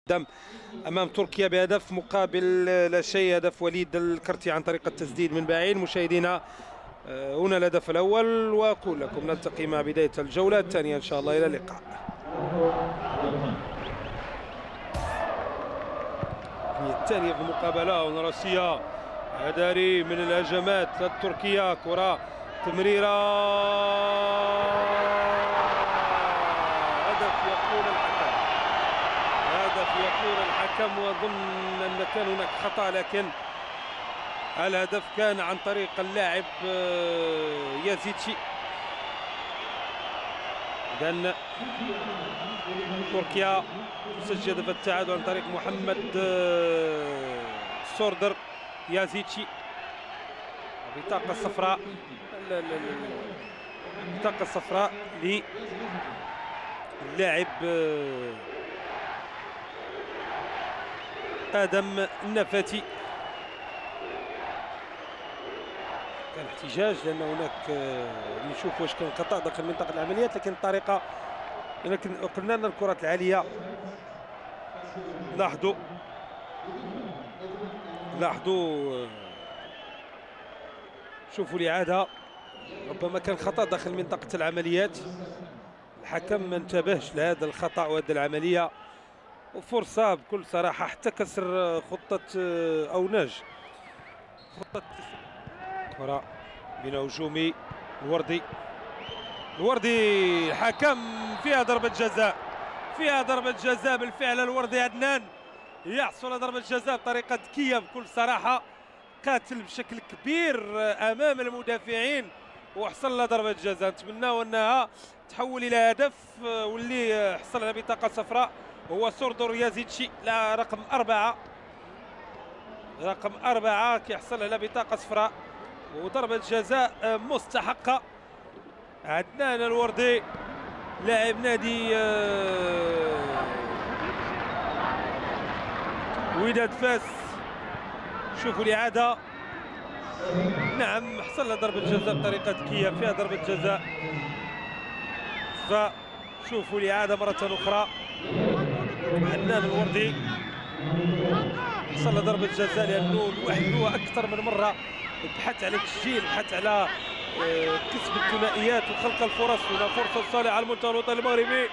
قدام امام تركيا بهدف مقابل لا شيء. هدف وليد الكرتي عن طريق التسديد من بعيد. مشاهدينا، هنا الهدف الاول، واقول لكم نلتقي مع بدايه الجوله الثانيه ان شاء الله. الى اللقاء. الثانيه في المقابله، ونراسيه هداري من الهجمات التركيه. كره تمريره، يقول الحكم وظن أن كان هناك خطأ، لكن الهدف كان عن طريق اللاعب يازيتشي. إذن تركيا تسجل هدف التعادل عن طريق محمد سوردر. يازيتشي بطاقة صفراء، بطاقة صفراء للاعب آدم النفاتي. كان احتجاج لأن هناك نشوف واش كان خطأ داخل منطقة العمليات، لكن الطريقة، لكن قلنا أن الكرات العالية، لاحظوا شوفوا الإعادة، ربما كان خطأ داخل منطقة العمليات. الحكم ما انتبهش لهذا الخطأ وهذه العملية، وفرصة بكل صراحة حتى كسر خطة أو ناج خطة. كرة بين هجومي الوردي. الحكم فيها ضربة جزاء، بالفعل الوردي عدنان يحصل على ضربة جزاء بطريقة ذكية بكل صراحة، قاتل بشكل كبير أمام المدافعين وحصل على ضربة جزاء. نتمناو أنها تحول إلى هدف، واللي حصل على بطاقة صفراء هو سوردر يازيتشي، لا رقم 4 كيحصل على بطاقة صفراء وضربة جزاء مستحقة. عدنان الوردي لاعب نادي وداد فاس. شوفوا الإعادة، نعم حصل على ضربة جزاء بطريقة ذكية، فيها ضربة جزاء. فشوفوا الإعادة مرة أخرى. عدنان الوردي حصل على ضربة جزاء لأنه الواحد هو أكثر من مرة بحث على التسجيل، بحث على كسب الثنائيات وخلق الفرص. هنا فرصة صالحة على المنتخب الوطني المغربي.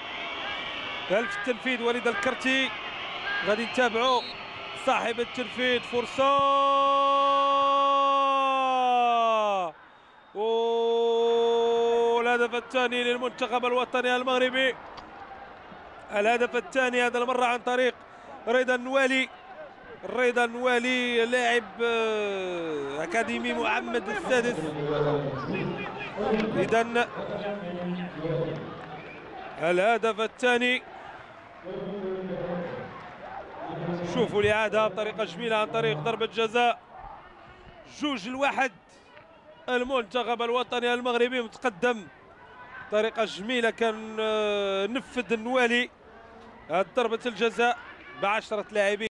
هل في التنفيذ وليد الكرتي؟ غادي نتابعوا صاحب التنفيذ. فرصة، والهدف الثاني للمنتخب الوطني المغربي. الهدف الثاني هذا المرة عن طريق رضا النوالي لاعب أكاديمي محمد السادس. إذن الهدف الثاني، شوفوا الإعادة بطريقة جميلة عن طريق ضربة جزاء 2-1. المنتخب الوطني المغربي متقدم بطريقة جميلة. كان نفذ النوالي ضربة الجزاء ب10 لاعبين.